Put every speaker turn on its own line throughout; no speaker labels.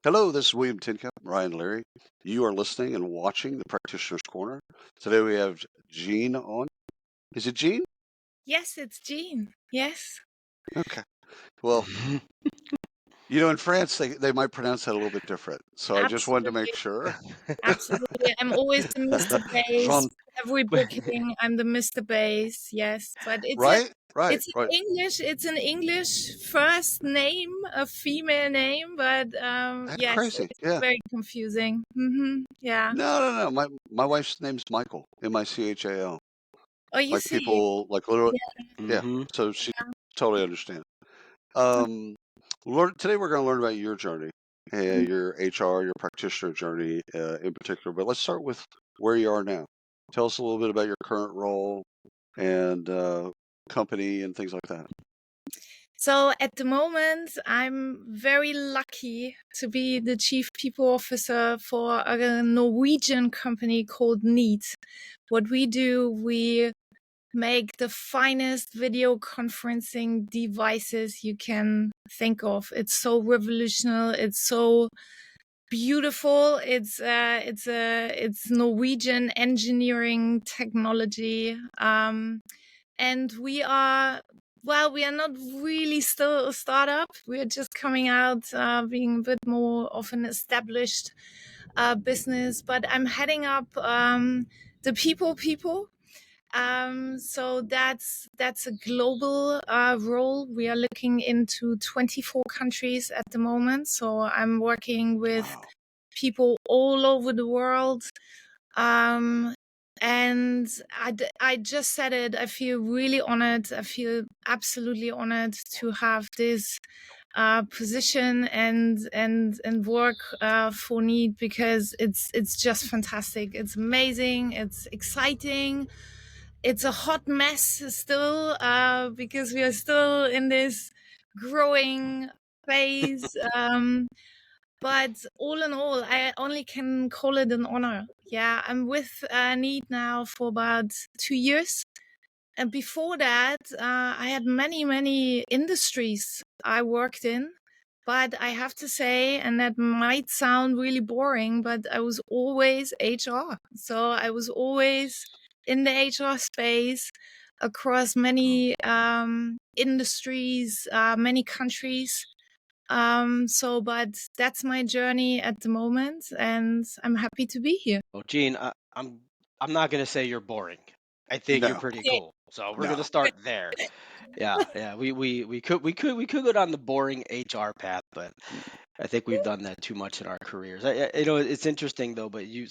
Hello, this is William Tincup, Ryan Leary. You are listening and watching the Practitioner's Corner. Today we have Jean on. Is it Jean?
Yes, it's Jean. Yes.
Okay. Well, in France they might pronounce that a little bit different. So I just wanted to make
Absolutely.
sure.
Absolutely. I'm always the Mr. Bass.
Jean,
Every booking, I'm the Mr. Bass. Yes. But
right? Right,
it's
right.
an English first name, a female name, but
That's
yes,
crazy.
it's
Yeah.
very confusing. Yeah.
No, no, no. My wife's name's Michael, Michal.
Oh, you
Like
see.
people, like literally,
Yeah.
yeah.
hmm
So she totally understands. Um, today we're going to learn about your journey, your HR, your practitioner journey in particular. But let's start with where you are now. Tell us a little bit about your current role and company and things like that.
So at the moment, I'm very lucky to be the chief people officer for a Norwegian company called Neat. What we do, we make the finest video conferencing devices you can think of. It's so revolutionary. It's so beautiful. It's Norwegian engineering technology. And we are not really still a startup. We are just coming out, being a bit more of an established business. But I'm heading up the people. So that's a global role. We are looking into 24 countries at the moment. So I'm working with
Wow.
people all over the world. Um, and I just said it. I feel really honored. I feel absolutely honored to have this position and work for Need, because it's just fantastic. It's amazing. It's exciting. It's a hot mess still, because we are still in this growing phase. But all in all, I only can call it an honor. Yeah, I'm with Need now for about 2 years. And before that, I had many industries I worked in. But I have to say, and that might sound really boring, but I was always HR. So I was always in the HR space across many industries, many countries. But that's my journey at the moment, and I'm happy to be here.
Well, Gene, I'm not gonna say you're boring. I think you're
No,
pretty
Okay.
cool. So we're gonna
no.
start there. Yeah. We could go down the boring HR path, but I think we've done that too much in our careers. It's interesting though. But you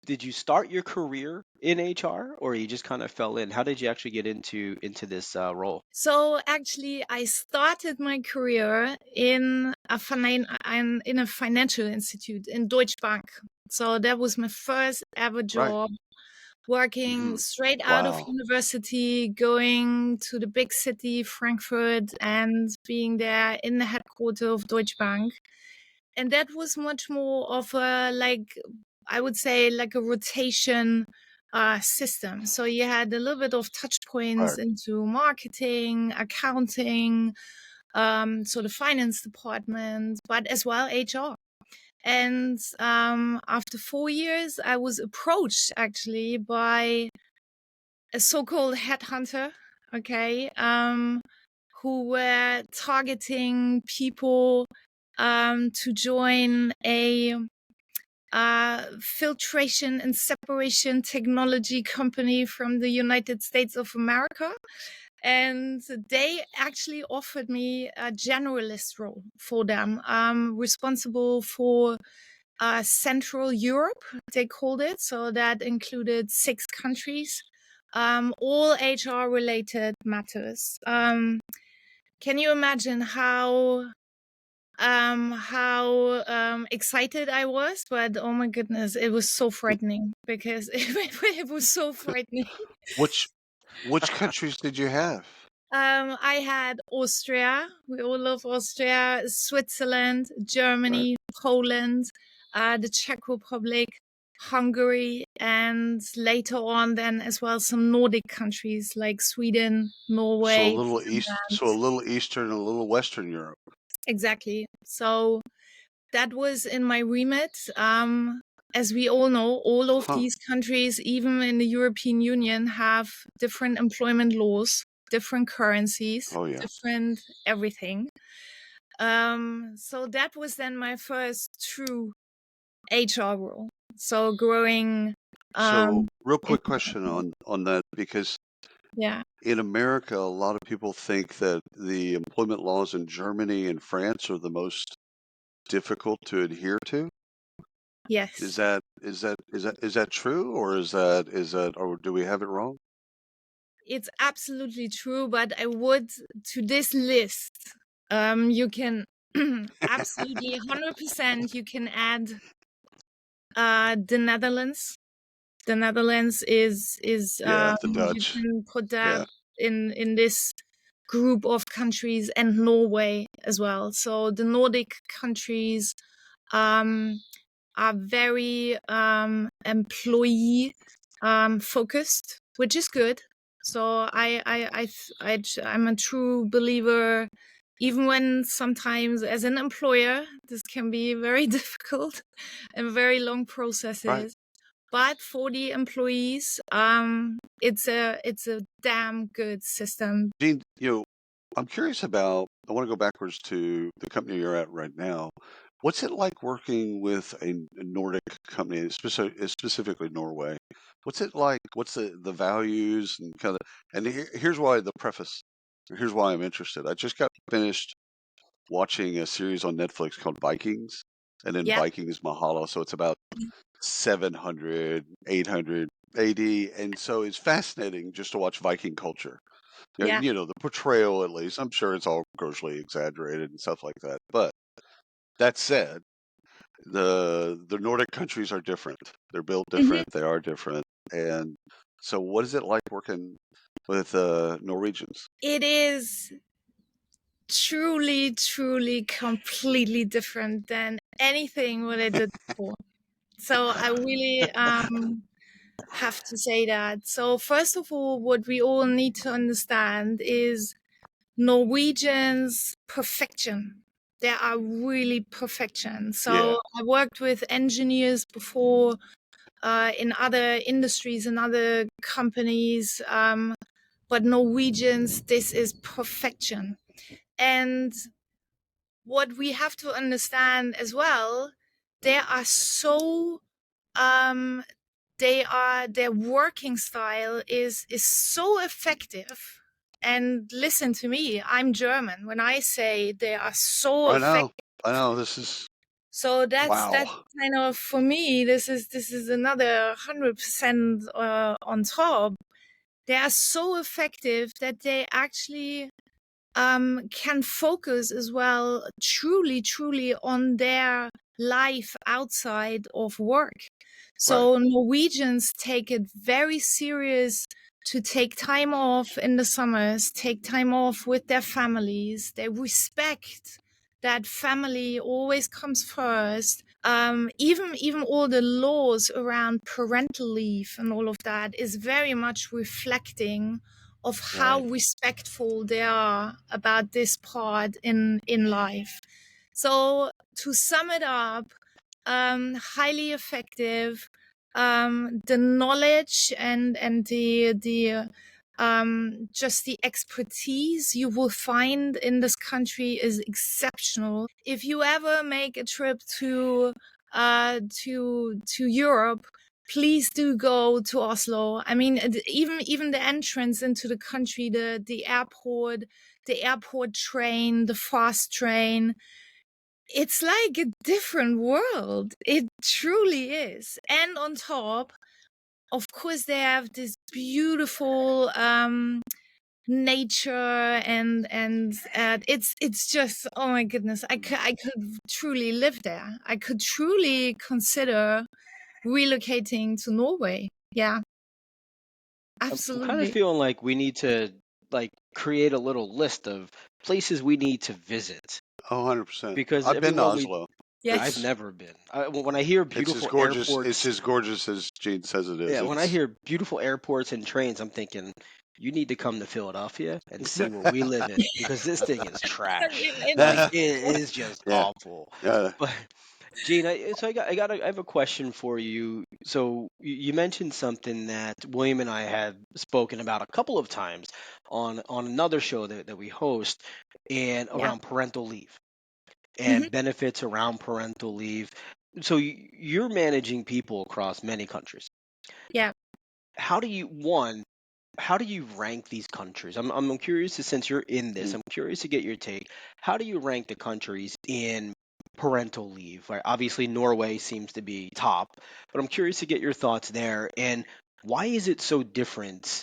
did you start your career in HR, or you just kind of fell in? How did you actually get into this role?
So actually, I started my career in a financial institute in Deutsche Bank. So that was my first ever
Right.
job, working
Hmm.
straight out of
Wow.
university, going to the big city, Frankfurt, and being there in the headquarters of Deutsche Bank. And that was much more of a, like, I would say, like a rotation system. So you had a little bit of touch points
Right.
into marketing, accounting, so the finance department, but as well HR. And after 4 years, I was approached actually by a so-called headhunter, okay, who were targeting people to join a filtration and separation technology company from the United States of America. And they actually offered me a generalist role for them, responsible for Central Europe, they called it. So that included 6 countries, all HR related matters. Can you imagine how excited I was? But oh my goodness, it was so frightening, because it was so frightening.
Which which countries did you have?
I had Austria. We all love Austria, Switzerland,
Right.
Germany, Poland, the Czech Republic, Hungary, and later on then as well some Nordic countries like Sweden,
So a
Norway,
little east,
Finland.
so a little eastern and a little western Europe.
exactly. So that was in my remit. As we all know, all of these countries, even in the European Union, have different employment laws, different currencies,
Oh yeah.
different everything. So that was then my first true HR role. So growing.
So real quick
into-
question on that, because
yeah.
in America, a lot of people think that the employment laws in Germany and France are the most difficult to adhere to. Is
Yes.
that true, or is that or do we have it wrong?
It's absolutely true, but I would to this list. You can absolutely 100%. You can add the Netherlands. The Netherlands is
Yeah, the
you
Dutch.
can put that
Yeah,
in this group of countries, and Norway as well. So the Nordic countries um, are very employee focused, which is good. So I'm a true believer, even when sometimes as an employer this can be very difficult and very long
right.
processes. But for the employees, it's a damn good system.
Gene, I'm curious about. I want to go backwards to the company you're at right now. What's it like working with a Nordic company, specifically Norway? What's it like? What's the values and kind of? And here's why the preface. Here's why I'm interested. I just got finished watching a series on Netflix called Vikings, and then
Yeah,
Vikings Mahalo. So it's about 700, 800 AD, and so it's fascinating just to watch Viking culture.
yeah.
The portrayal, at least. I'm sure it's all grossly exaggerated and stuff like that. But that said, the Nordic countries are different. They're built
Mhm.
different. They are different. And so, what is it like working with Norwegians?
It is truly, truly completely different than anything what I did before. So I really have to say that. So first of all, what we all need to understand is Norwegians perfection. They are really perfection.
Yeah,
So I worked with engineers before in other industries and other companies, but Norwegians, this is perfection. And what we have to understand as well, they are so um their working style is so effective. And listen to me, I'm German. When I say they are so
I know.
effective,
I know. This is
so that's
wow.
kind of, for me, this is another 100% on top. They are so effective that they actually can focus as well, truly, truly, on their life outside of work.
Right,
So Norwegians take it very serious to take time off in the summers, take time off with their families. They respect that family always comes first. Even all the laws around parental leave and all of that is very much reflecting of how
right,
respectful they are about this part in life. So to sum it up, highly effective. The knowledge and the just the expertise you will find in this country is exceptional. If you ever make a trip to Europe, please do go to Oslo. I mean, even the entrance into the country, the airport train, the fast train, it's like a different world. It truly is. And on top, of course, they have this beautiful nature, and it's just, oh my goodness, I could truly live there. I could truly consider relocating to Norway. Yeah,
I'm kind of
absolutely.
feeling like we need to like create a little list of places we need to visit
oh, 100%.
because
I've been to
everyone we
Oslo.
I've
Yes.
It's
never been. When I hear
it's as
beautiful
gorgeous. It's
airports,
as gorgeous as Gene says it is.
yeah, when I
It's
hear beautiful airports and trains, I'm thinking you need to come to Philadelphia and see what we live in because this thing is trash.
It
Like
is.
it is just
Yeah.
awful.
Yeah.
But Gene, I have a question for you. So you mentioned something that William and I have spoken about a couple of times on another show that we host, and
Yeah.
around parental leave
hmm
and benefits around parental leave. So you're managing people across many countries.
Yeah.
How do you rank these countries? I'm curious since you're in this,
Mm.
I'm curious to get your take. How do you rank the countries in parental leave? Right? Obviously, Norway seems to be top, but I'm curious to get your thoughts there. And why is it so different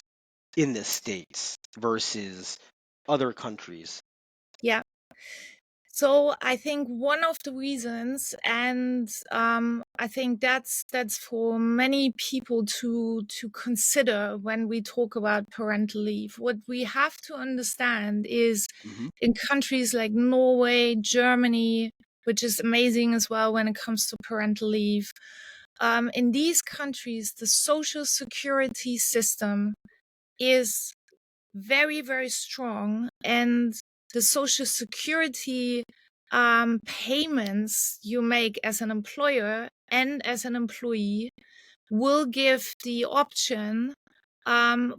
in the States versus other countries?
Yeah. So I think one of the reasons, and I think that's for many people to consider when we talk about parental leave. What we have to understand is
Hmm.
in countries like Norway, Germany, which is amazing as well when it comes to parental leave. In these countries, the social security system is very, very strong, and the social security payments you make as an employer and as an employee will give the option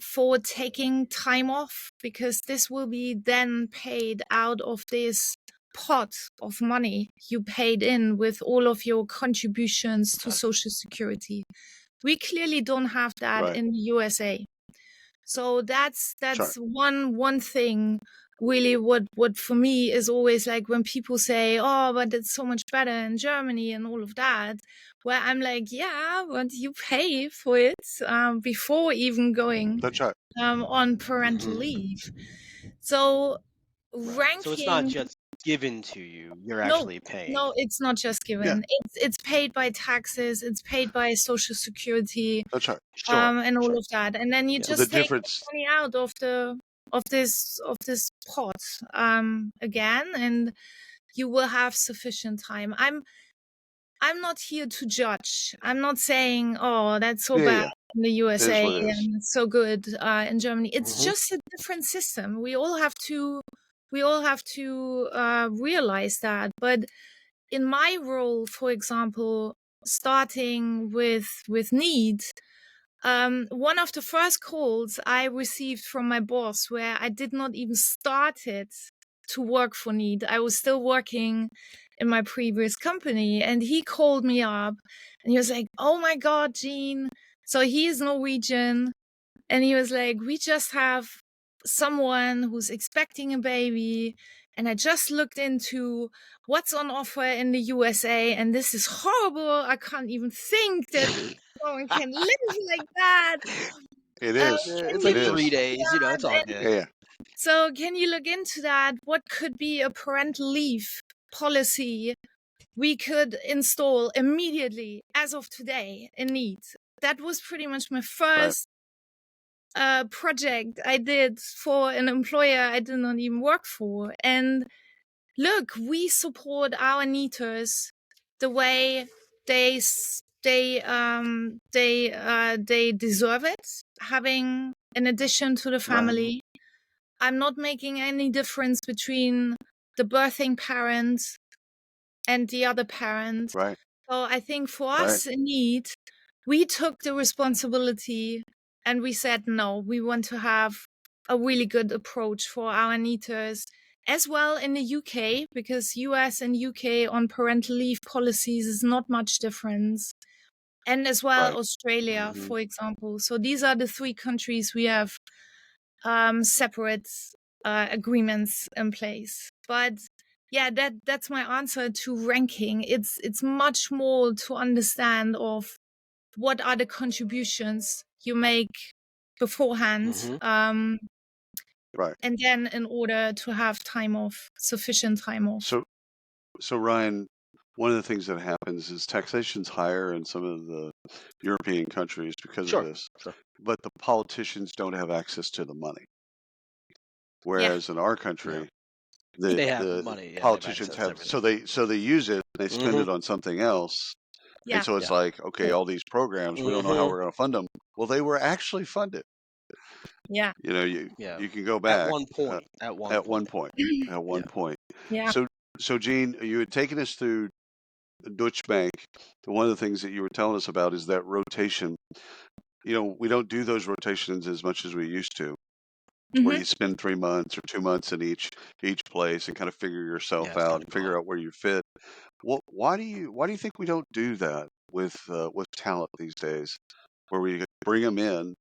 for taking time off, because this will be then paid out of this pot of money you paid in with all of your contributions to social security. We clearly don't have that
Right.
in the USA. So that's
Sorry.
one thing really what for me is always like when people say, oh, but it's so much better in Germany and all of that, where I'm like, yeah, but you pay for it before even going
That's right.
on parental
Hmm.
leave. So
Right. So it's not
ranking,
just given to you; you're
no,
actually paying.
no, it's not just
Yeah.
given. It's paid by taxes, it's paid by social security,
That's right.
Sure.
and all
Sure.
of that, and then you
Yeah.
The
just take the
difference.
money out of this pot again, and you will have sufficient time. I'm not here to judge. I'm not saying, oh, that's so
Yeah.
bad
Yeah.
in the
It is
USA
what it is.
and it's so good in Germany. It's
Hmm.
just a different system. We all have to realize that. But in my role, for example, starting with needs, one of the first calls I received from my boss, where I did not even started to work for Need. I was still working in my previous company, and he called me up and he was like, "Oh my God, Jean." So he is Norwegian, and he was like, "We just have someone who's expecting a baby. And I just looked into what's on offer in the USA, and this is horrible. I can't even think that someone can live like that.
It is.
Can
It's
you
It
like
look
three
is.
into
days. It's
that?
all
And
good.
Yeah. Yeah.
so, can you look into that? What could be a parental leave policy we could install immediately as of today in Need?" That was pretty much my
Right.
first project I did for an employer I did not even work for. And look, we support our NEETers the way they deserve it, having an addition to the
Right.
family. I'm not making any difference between the birthing parent and the other parent.
Right.
So I think for
Right.
us in Need, we took the responsibility and we said, no, we want to have a really good approach for our NEETers as well in the UK, because US and UK on parental leave policies is not much difference. And as well,
Right.
Australia,
Hmm.
for example. So these are the three countries we have separate agreements in place. But yeah, that's my answer to ranking. It's much more to understand of what are the contributions you make beforehand,
Hmm.
Right.
and then in order to have time off, sufficient time off.
So Ryan, one of the things that happens is taxation's higher in some of the European countries because of
Sure.
this,
Sure.
but the politicians don't have access to the money.
Yeah,
Whereas in our
Yeah.
country,
They have
the
money. Yeah, they have
politicians
access to
have
everything.
so they use it and they spend
Hmm.
it on something else. And
yeah,
so it's
Yeah.
like, okay, all these programs, we don't know how
Hmm.
we're going to fund them. Well, they were actually funded.
Yeah.
You know, you
Yeah.
you can go
At
back
one point. At one
at one
point.
point. At one
Yeah.
point.
Yeah.
So so Gene, you had taken us through Deutsche Bank. One of the things that you were telling us about is that rotation. You know, we don't do those rotations as much as we used to, where
Hmm.
you spend 3 months or 2 months in each place and kind of figure
Yeah,
yourself
it's
out
kind of
and
gone.
figure out where you fit. Well, why do you think we don't do that with talent these days, where we bring them in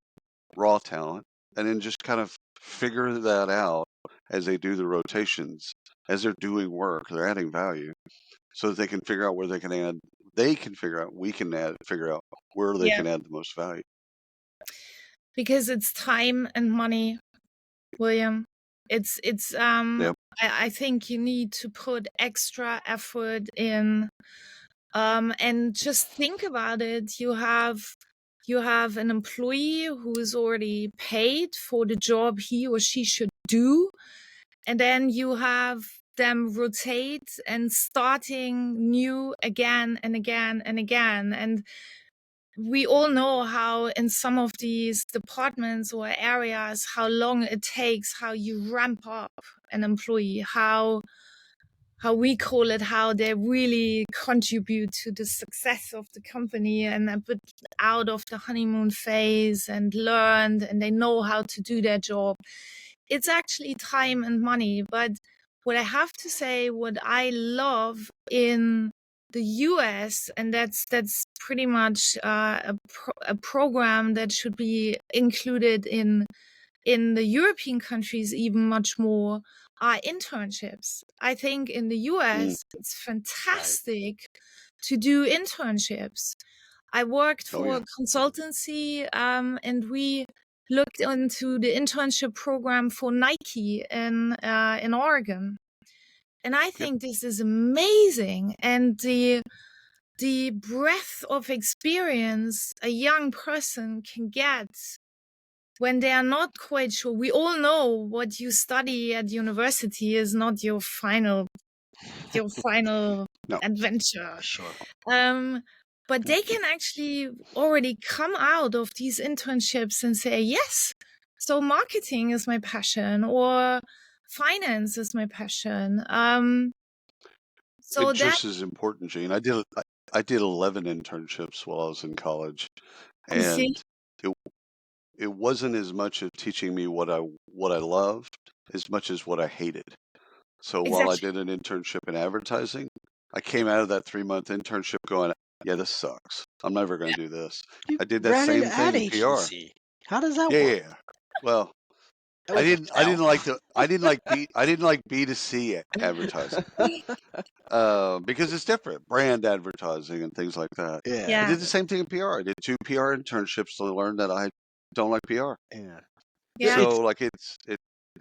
raw talent and then just kind of figure that out as they do the rotations, as they're doing work, they're adding value, so that they can figure out where they can add. They can figure out. We can figure out where they
Yeah.
can add the most value.
Because it's time and money, William. It's
Yeah.
I think you need to put extra effort in, and just think about it. You have an employee who is already paid for the job he or she should do, and then you have them rotate and starting new again and again and again. And we all know how in some of these departments or areas how long it takes, how you ramp up an employee, how we call it, how they really contribute to the success of the company and a bit out of the honeymoon phase and learned and they know how to do their job. It's actually time and money. But what I have to say, what I love in the US, and that's pretty much a program that should be included in the European countries even much more, are internships. I think in the
Mm.
US it's
Right.
fantastic to do internships. I worked
Oh
for
yeah.
a consultancy, and we looked into the internship program for Nike in Oregon. And I
Yep.
think this is amazing. And the breadth of experience a young person can get when they are not quite sure. We all know what you study at university is not your final
No.
adventure.
Sure.
Um, but they can actually already come out of these internships and say, yes, so marketing is my passion or finance is my passion. So
It's
that,
just as important, Gene. I did 11 internships while I was in college,
you see,
and it it wasn't as much of teaching me what I loved as much as what I hated. So while I
exactly.
did an internship in advertising, I came out of that 3 month internship going, yeah, this sucks. I'm never going to do this.
You
I did that
ran an
same
ad
thing in PR.
agency. How does that
Yeah, yeah,
work?
yeah. Well,
That
I
was a
didn't I
fail.
didn't like the I didn't like B2C advertising. Because it's different, brand advertising and things like that. I
Yeah.
Yeah,
did the same thing in PR. I did 2 PR internships to learn that I don't like PR.
Yeah.
yeah,
It's
So like it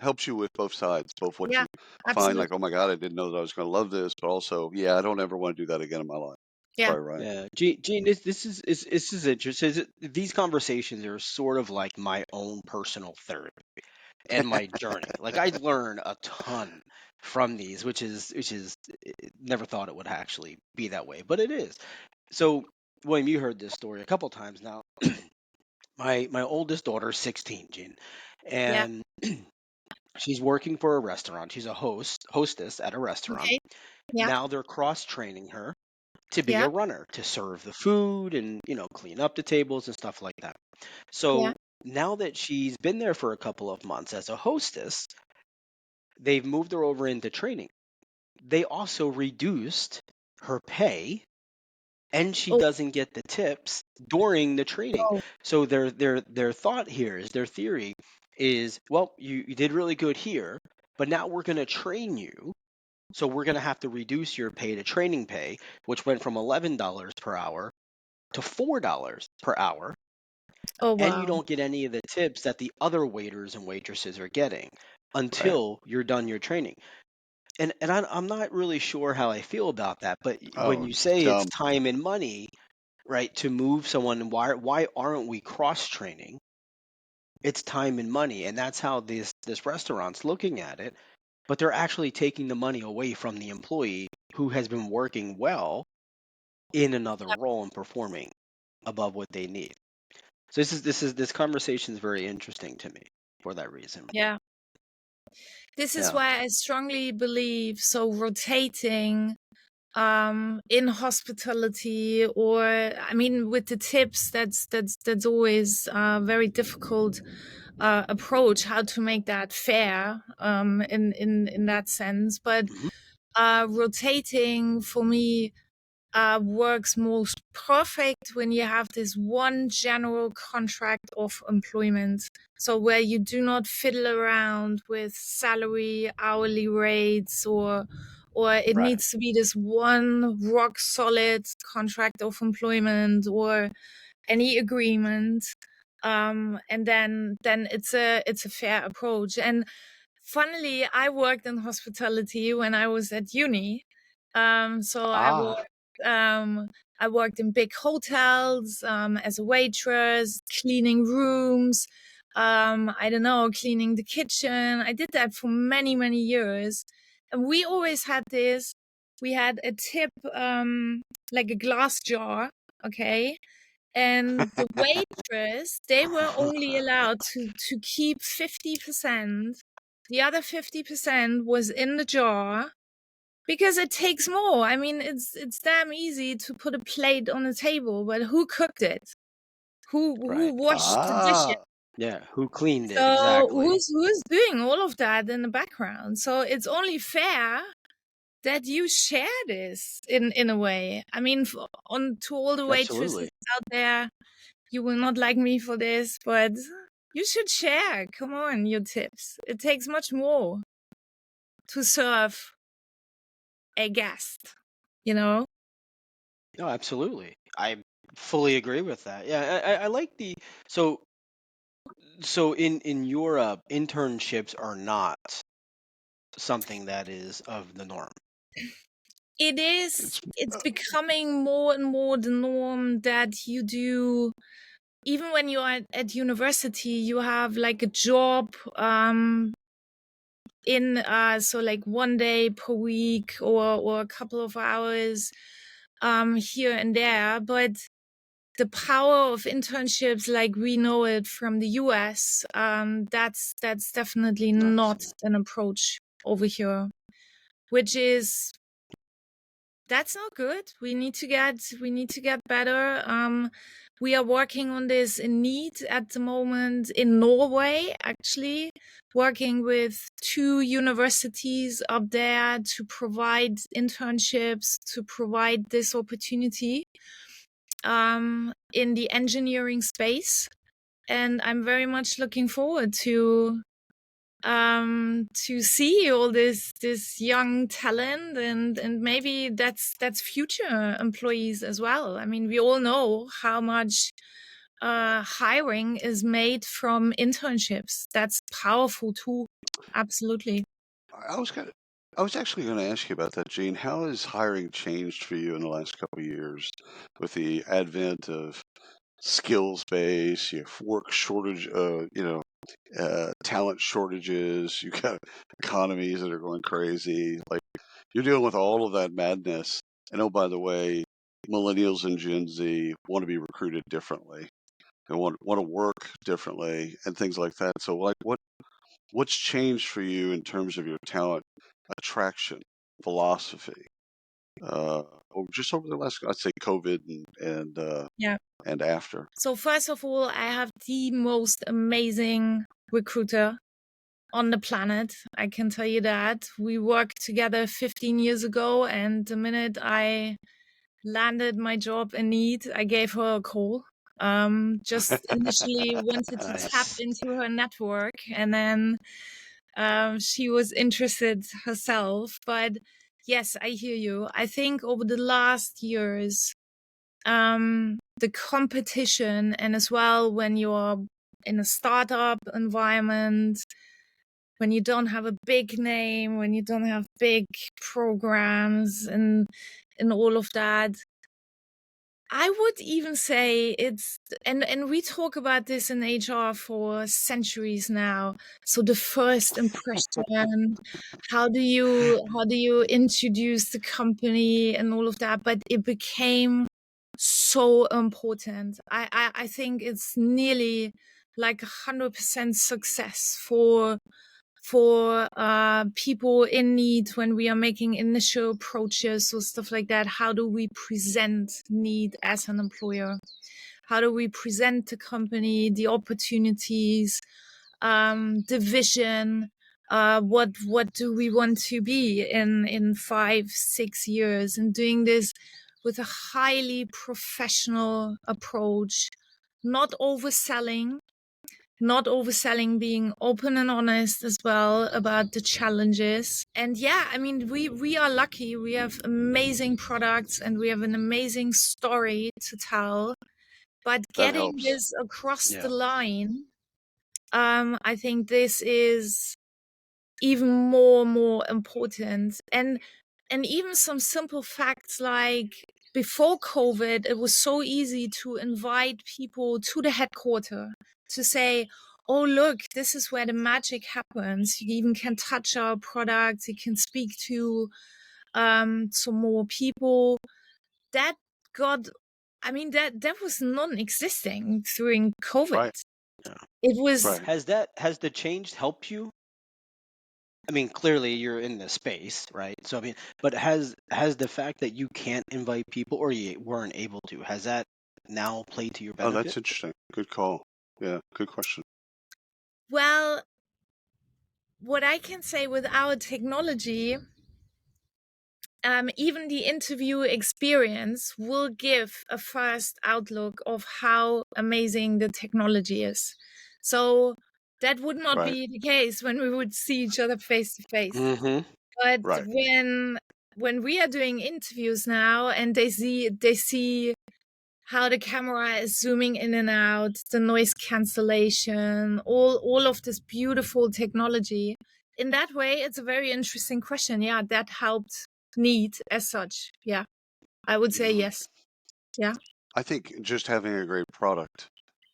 helps you with both sides, both what
yeah,
you find like,
absolutely.
oh my God, I didn't know that I was going to love this, but also, yeah, I don't ever want to do that again in my life.
Yeah,
Probably right.
Yeah, Gene, this is interesting. These conversations are sort of like my own personal therapy and my journey. Like I learn a ton from these, which is never thought it would actually be that way, but it is. So, William, you heard this story a couple times now. My oldest daughter, 16, Gene,
yeah,
and she's working for a restaurant. She's a hostess at a restaurant.
okay, yeah,
Now they're cross training her to be
yeah,
a runner, to serve the food and, clean up the tables and stuff like that.
yeah.
So now that she's been there for a couple of months as a hostess, they've moved her over into training. They also reduced her pay and she
Oh,
doesn't get the tips during the training.
oh,
So their thought here is their theory is, well, you did really good here, but now we're going to train you. So we're going to have to reduce your pay to training pay, which went from $11 per hour to $4 per hour,
oh,
and you
wow.
don't get any of the tips that the other waiters and waitresses are getting
Right.
until you're done your training. And I'm not really sure how I feel about that, but when
Oh,
you say it's
dumb.
time and money, right, to move someone, why aren't we cross training? It's time and money, and that's how this restaurant's looking at it. But they're actually taking the money away from the employee who has been working well in another role and performing above what they need. So this conversation is very interesting to me. for that reason.
Yeah. This is
Yeah.
why I strongly believe so rotating in hospitality, or I mean with the tips, that's always a very difficult approach, how to make that fair in that sense. But
Mhm.
rotating for me works most perfect when you have this one general contract of employment. So where you do not fiddle around with salary, hourly rates, or it
Right.
needs to be this one rock solid contract of employment or any agreement. And then it's a fair approach. And funnily, I worked in hospitality when I was at uni. So
Ah,
I worked in big hotels as a waitress, cleaning rooms. I don't know, cleaning the kitchen. I did that for many, many years. And we always had this. We had a tip, like a glass jar, okay? And the waitress, they were only allowed to keep 50%. The other 50% was in the jar because it takes more. I mean, it's damn easy to put a plate on the table, but who cooked it? Who
right.
washed the dishes?
Ah,
Yeah. Who cleaned it?
So
Exactly.
who's doing all of that in the background? So it's only fair that you share this in a way. I mean, on to all the waitresses
Absolutely.
out there, you will not like me for this, but you should share. Come on, your tips. It takes much more to serve a guest, you know?
No, absolutely. I fully agree with that. Yeah, I like the so in Europe, internships are not something that is of the norm.
it's
It's becoming more and more the norm that you do, even when you are at university, you have like a job, in, so like one day per week or a couple of hours, here and there. But the power of internships, like we know it from the US, that's definitely
Not the
not
same.
an approach over here, which is that's not good. We need to get better. We are working on this in need at the moment in Norway, actually, working with 2 universities up there to provide internships, to provide this opportunity in the engineering space. And I'm very much looking forward to see all this young talent, and maybe that's future employees as well. I mean, we all know how much hiring is made from internships. That's powerful too. Absolutely.
I was gonna, I was actually going to ask you about that, Gene. How has hiring changed for you in the last couple of years with the advent of skills base, you have work shortage, talent shortages, you got economies that are going crazy. Like you're dealing with all of that madness. And oh, by the way, millennials and Gen Z want to be recruited differently. They want to work differently and things like that. So like what's changed for you in terms of your talent attraction philosophy? Just over the last, I'd say COVID
Yeah.
and after.
So first of all, I have the most amazing recruiter on the planet. I can tell you that. We worked together 15 years ago, and the minute I landed my job in need, I gave her a call. Just initially wanted to tap
Nice.
into her network, and then she was interested herself. But yes, I hear you. I think over the last years, the competition, and as well when you're in a startup environment, when you don't have a big name, when you don't have big programs and all of that, I would even say it's, and we talk about this in HR for centuries now. So the first impression, how do you introduce the company and all of that, but it became so important. I think it's nearly like 100% success for people in need when we are making initial approaches or stuff like that. How do we present need as an employer? How do we present the company, the opportunities, the vision? What do we want to be in 5-6 years? And doing this with a highly professional approach, not overselling, being open and honest as well about the challenges. And yeah, I mean, we are lucky. We have amazing products and we have an amazing story to tell. But
That
getting
helps.
this across
Yeah.
the line, I think this is even more important. And even some simple facts like before COVID, it was so easy to invite people to the headquarters to say, oh, look, this is where the magic happens. You even can touch our products. You can speak to some more people. That got, I mean, that was non-existing during COVID.
Right.
Yeah.
It was,
Right.
Has the change helped you? I mean, clearly you're in the space, right? So I mean, but has the fact that you can't invite people or you weren't able to, has that now played to your
Oh,
benefit?
that's interesting. Good call. Yeah, good question.
well, what I can say with our technology, even the interview experience will give a first outlook of how amazing the technology is. So that would not
Right.
be the case when we would see each other face to face.
Mm-hmm.
But
Right.
when we are doing interviews now and they see how the camera is zooming in and out, the noise cancellation, all of this beautiful technology. In that way, it's a very interesting question. Yeah, that helped need as such. Yeah, I would say yes. Yeah.
I think just having a great product,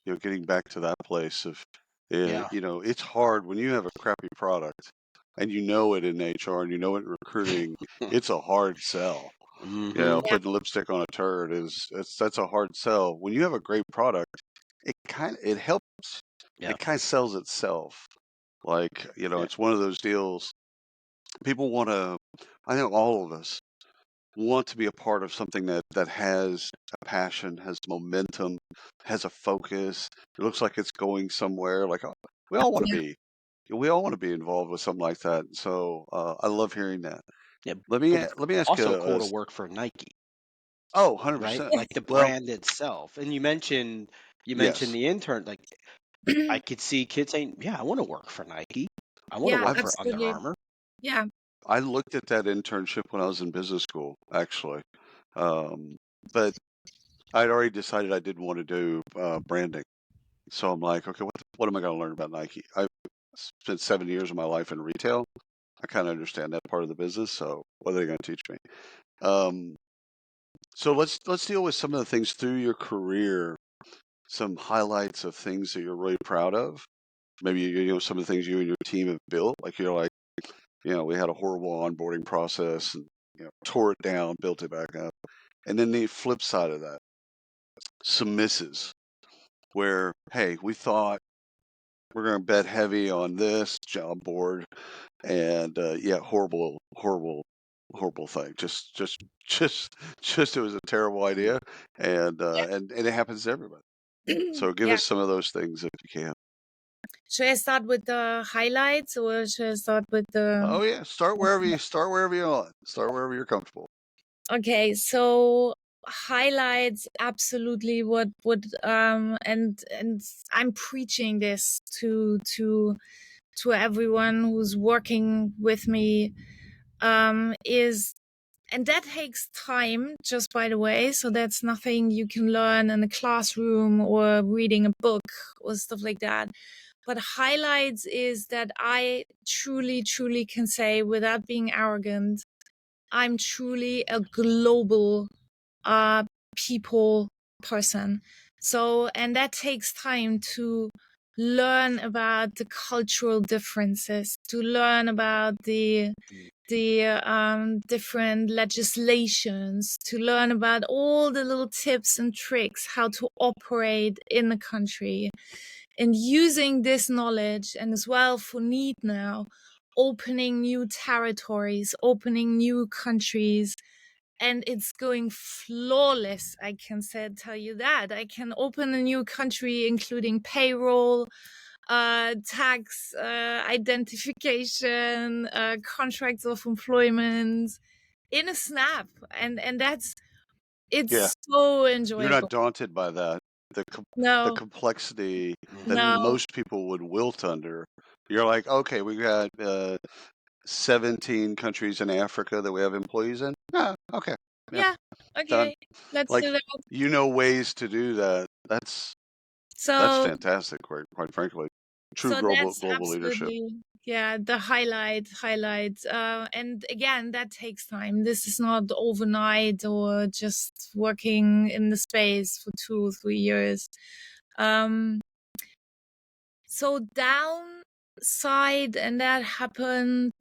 getting back to that place of,
Yeah.
it's hard when you have a crappy product and you know it in HR and you know it in recruiting, it's a hard sell.
Mm-hmm.
Yeah.
Putting lipstick on a turd that's a hard sell. When you have a great product, it helps.
Yeah.
It kind of sells itself. Like,
Yeah.
it's one of those deals. People want to, I think all of us want to be a part of something that has a passion, has momentum, has a focus. It looks like it's going somewhere. Like we all want to
Yeah.
be, we all want to be involved with something like that. So I love hearing that.
Yeah.
Let me
But it's
let me ask you.
also cool to work for Nike,
Oh,
right?
100%.
Like the
Well,
brand itself. And you mentioned
yes.
the intern. Like I could see kids saying, "Yeah, I want to work for Nike. I want to
Yeah,
work
I've
for Under
absolutely.
Armour."
Yeah.
I looked at that internship when I was in business school, actually, but I'd already decided I didn't want to do branding. So I'm like, okay, what am I going to learn about Nike? I spent 7 years of my life in retail. I kind of understand that part of the business. So what are they going to teach me? Um, so let's deal with some of the things through your career, some highlights of things that you're really proud of. Maybe some of the things you and your team have built. Like you're like, we had a horrible onboarding process and tore it down, built it back up. And then the flip side of that, some misses where, hey, we thought we're going to bet heavy on this job board, and yeah, horrible thing. Just it was a terrible idea, and it happens to everybody. So give
Yeah.
us some of those things if you can.
Should I start with the highlights or should I start with the?
Oh yeah, start wherever you want. Start wherever you're comfortable.
Okay, so highlights absolutely and I'm preaching this to everyone who's working with me, is, and that takes time, just by the way, so that's nothing you can learn in a classroom or reading a book or stuff like that. But highlights is that I truly can say, without being arrogant, I'm truly a global people person. So, and that takes time to learn about the cultural differences, to learn about the different legislations, to learn about all the little tips and tricks how to operate in a country, and using this knowledge, and as well for need now, opening new territories, opening new countries. And it's going flawless. I can tell you that. I can open a new country, including payroll, tax, identification, contracts of employment in a snap. And that's,
Yeah,
it's so
you're
enjoyable.
not daunted by that. The
No,
complexity that
no,
most people would wilt under. You're like, okay, we got 17 countries in Africa that we have employees in. Ah, okay, yeah,
yeah,
done.
okay, let's
Like,
do that.
you know ways to do that. That's
So
fantastic, quite frankly. True
so that's
global leadership.
absolutely, yeah, the highlight. And again, that takes time. This is not overnight or just working in the space for 2 or 3 years. um so downside, and that happened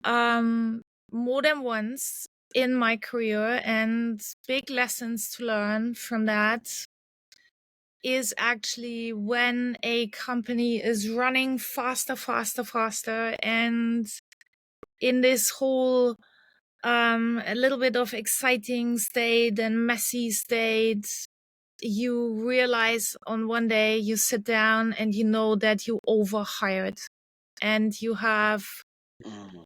more than once in my career, and big lessons to learn from that is actually when a company is running faster, and in this whole a little bit of exciting state and messy state, you realize on one day you sit down and you know that you overhired, and you have
Mm.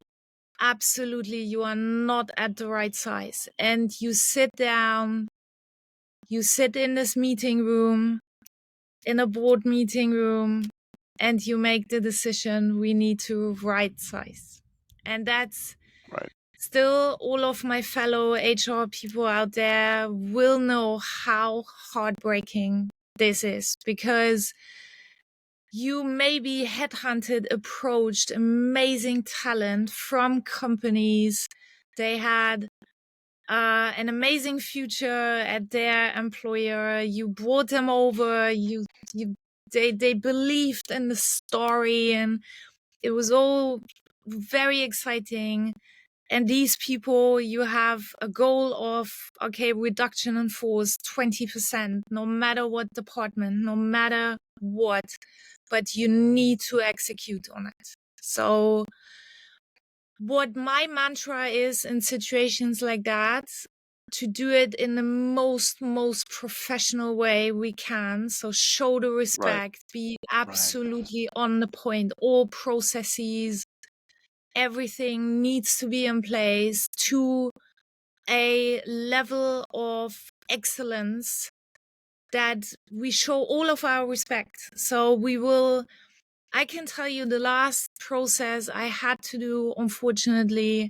absolutely, you are not at the right size, and you sit down, you sit in this meeting room, in a board meeting room, and you make the decision, we need to right size. And that's
Right,
still, all of my fellow HR people out there will know how heartbreaking this is, because you maybe headhunted, approached amazing talent from companies. They had an amazing future at their employer. You brought them over. They believed in the story, and it was all very exciting. And these people, you have a goal of, okay, reduction in force 20%, no matter what department, no matter what, but you need to execute on it. So what my mantra is in situations like that, to do it in the most professional way we can. So show the
right,
respect, be
Right.
absolutely on the point. All processes, everything needs to be in place to a level of excellence that we show all of our respect. So I can tell you, the last process I had to do, unfortunately,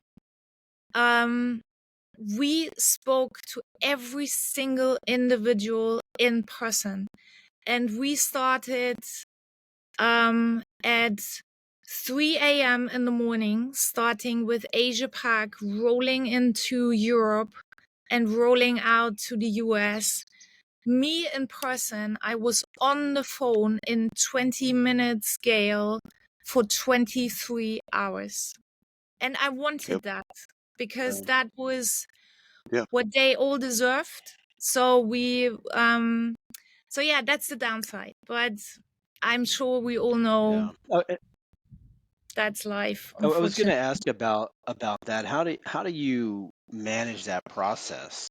we spoke to every single individual in person, and we started at 3 a.m. in the morning, starting with Asia Pac, rolling into Europe and rolling out to the US. Me in person, I was on the phone in 20-minute scale for 23 hours. And I
yep,
wanted that, because
Yeah.
that was
yeah,
what they all deserved. So yeah, that's the downside. But I'm sure we all know
Yeah.
that's life,
I was going
unfortunately.
to ask about that. How do you manage that process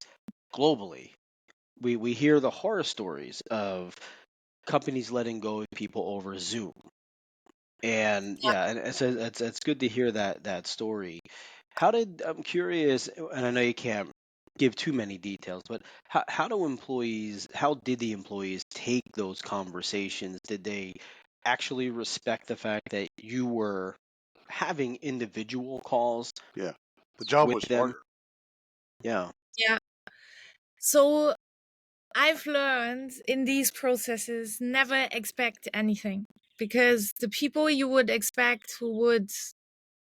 globally? We hear the horror stories of companies letting go of people over Zoom. And yeah, and it's good to hear that story. I'm curious, and I know you can't give too many details, but how did the employees take those conversations? Did they actually respect the fact that you were having individual calls
yeah. The job
with
was
them?
harder.
Yeah.
Yeah. So I've learned in these processes, never expect anything, because the people you would expect who would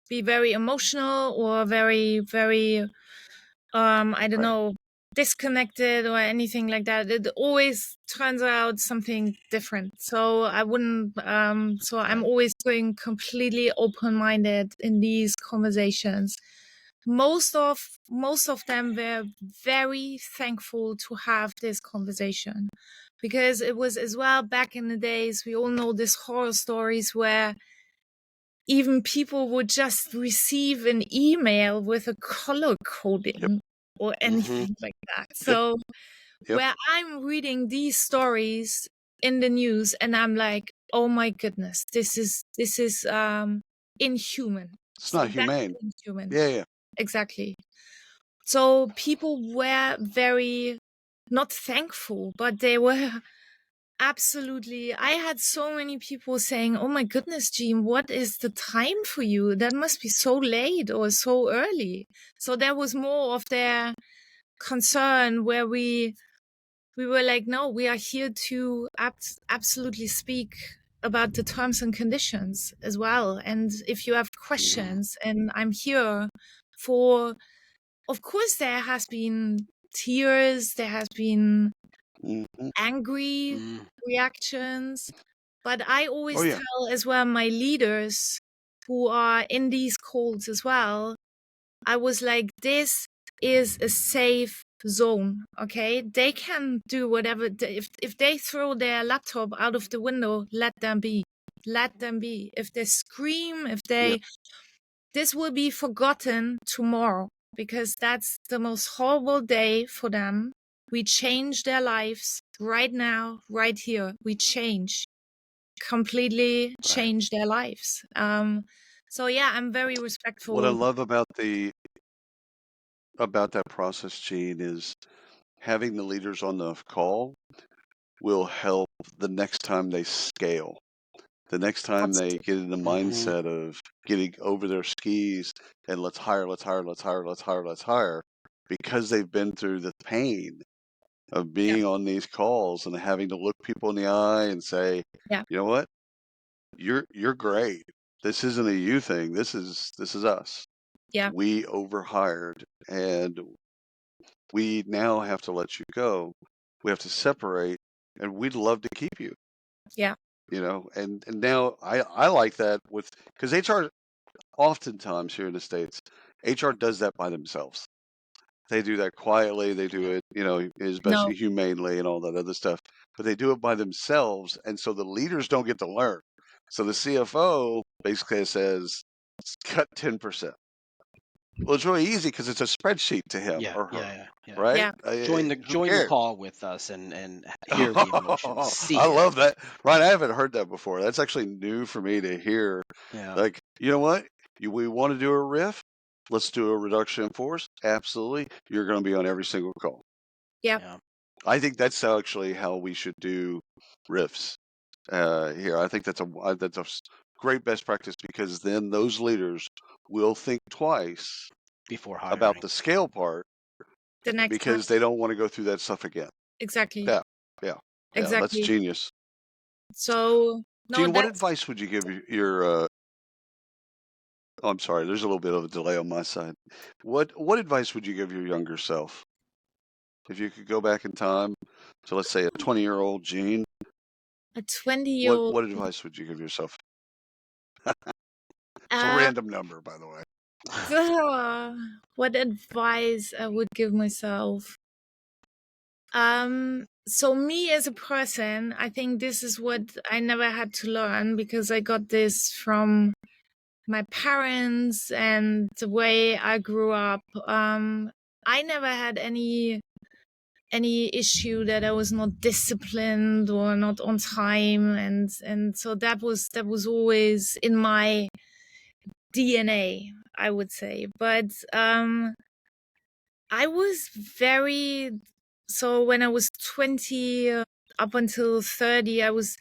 be very emotional or very, very, I don't
Right.
know, disconnected or anything like that. It always turns out something different. So I wouldn't. So I'm always going completely open-minded in these conversations. Most of them were very thankful to have this conversation, because it was as well back in the days. We all know these horror stories where even people would just receive an email with a color
Yep.
coding or anything like that.
Yep.
So
Yep.
where I'm reading these stories in the news and I'm like, oh my goodness, this is inhuman.
It's
So
not
that's
humane.
inhuman.
Yeah.
Exactly. So people were very not thankful, but they were absolutely. I had so many people saying, oh my goodness, Jean, what is the time for you? That must be so late or so early. So there was more of their concern where we were like, no, we are here to absolutely speak about the terms and conditions as well. And if you have questions, and I'm here for, of course, there has been tears, there has been
Mm-hmm.
angry reactions, but I always
Oh, yeah.
tell as well my leaders who are in these calls as well, I was like, this is a safe zone. Okay, they can do whatever. If they throw their laptop out of the window, let them be. Let them be. If they scream, if they, this will be forgotten tomorrow, because that's the most horrible day for them. We change their lives right now, right here. We completely change their lives. So yeah, I'm very respectful.
What I love about that process, Gene, is having the leaders on the call will help the next time they scale. The next time they get in the mindset of getting over their skis and let's hire, because they've been through the pain of being on these calls and having to look people in the eye and say,
Yeah.
you know what, you're great. This isn't a you thing. This is us.
Yeah.
We overhired and we now have to let you go. We have to separate, and we'd love to keep you.
Yeah.
You know, and now I like that because HR oftentimes here in the States, HR does that by themselves. They do that quietly. They do it, especially humanely and all that other stuff. But they do it by themselves, and so the leaders don't get to learn. So the CFO basically says, cut 10%. Well, it's really easy because it's a spreadsheet to him or her, right?
Join
Who
the
cares?
call with us and hear the emotions. See
I
it.
love that. Right, I haven't heard that before. That's actually new for me to hear.
Yeah.
Like, you know what? We want to do a riff. Let's do a reduction in force. Absolutely. You're going to be on every single call.
Yeah.
I think that's actually how we should do riffs here. I think that's a great best practice, because then those leaders will think twice
before hiring
about the scale part,
The next
because
time.
they don't want to go through that stuff again.
Exactly.
Yeah.
Exactly.
That's genius.
So, no,
Gene, what advice would you give your oh, I'm sorry, there's a little bit of a delay on my side. What advice would you give your younger self if you could go back in time to, let's say, a 20-year-old Gene?
A 20-year-old.
What advice would you give yourself? It's a random number, by the way.
What advice I would give myself? So me as a person, I think this is what I never had to learn, because I got this from my parents and the way I grew up. I never had any issue that I was not disciplined or not on time, and so that was always in my DNA, I would say. But I was very, so when I was 20 up until 30, I was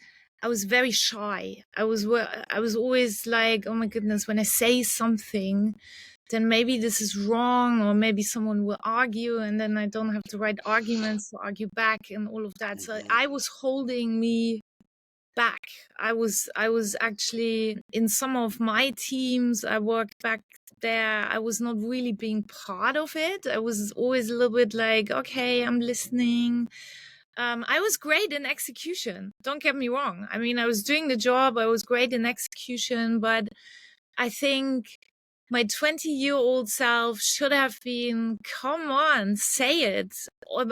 very shy. I was always like, oh my goodness, when I say something, then maybe this is wrong, or maybe someone will argue, and then I don't have the right arguments to argue back and all of that. So I was holding me back. I was actually in some of my teams. I worked back there, I was not really being part of it. I was always a little bit like, okay, I'm listening. I was great in execution. Don't get me wrong. I mean, I was doing the job. I was great in execution, but I think my 20-year-old self should have been, come on, say it.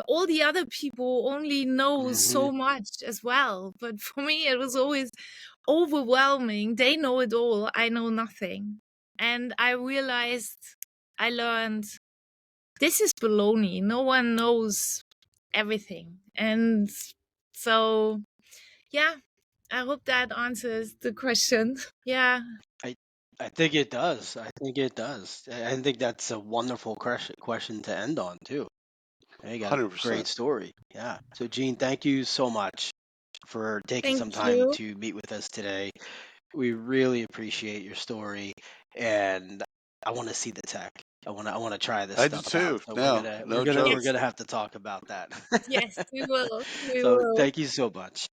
All the other people only know so much as well. But for me, it was always overwhelming. They know it all. I know nothing. And I realized, I learned, this is baloney. No one knows everything. And so, yeah, I hope that answers the question. Yeah.
I think it does. I think it does. I think that's a wonderful question to end on too. You got a
100%.
great story. Yeah. So Gene, thank you so much for taking
Thank
some time
you.
to meet with us today. We really appreciate your story, and I want to see the tech. I want to try this
I do
stuff out.
too.
So
No, no
we're
joke.
Yes.
gonna have to talk about that.
Yes, we will. We
So
will.
thank you so much.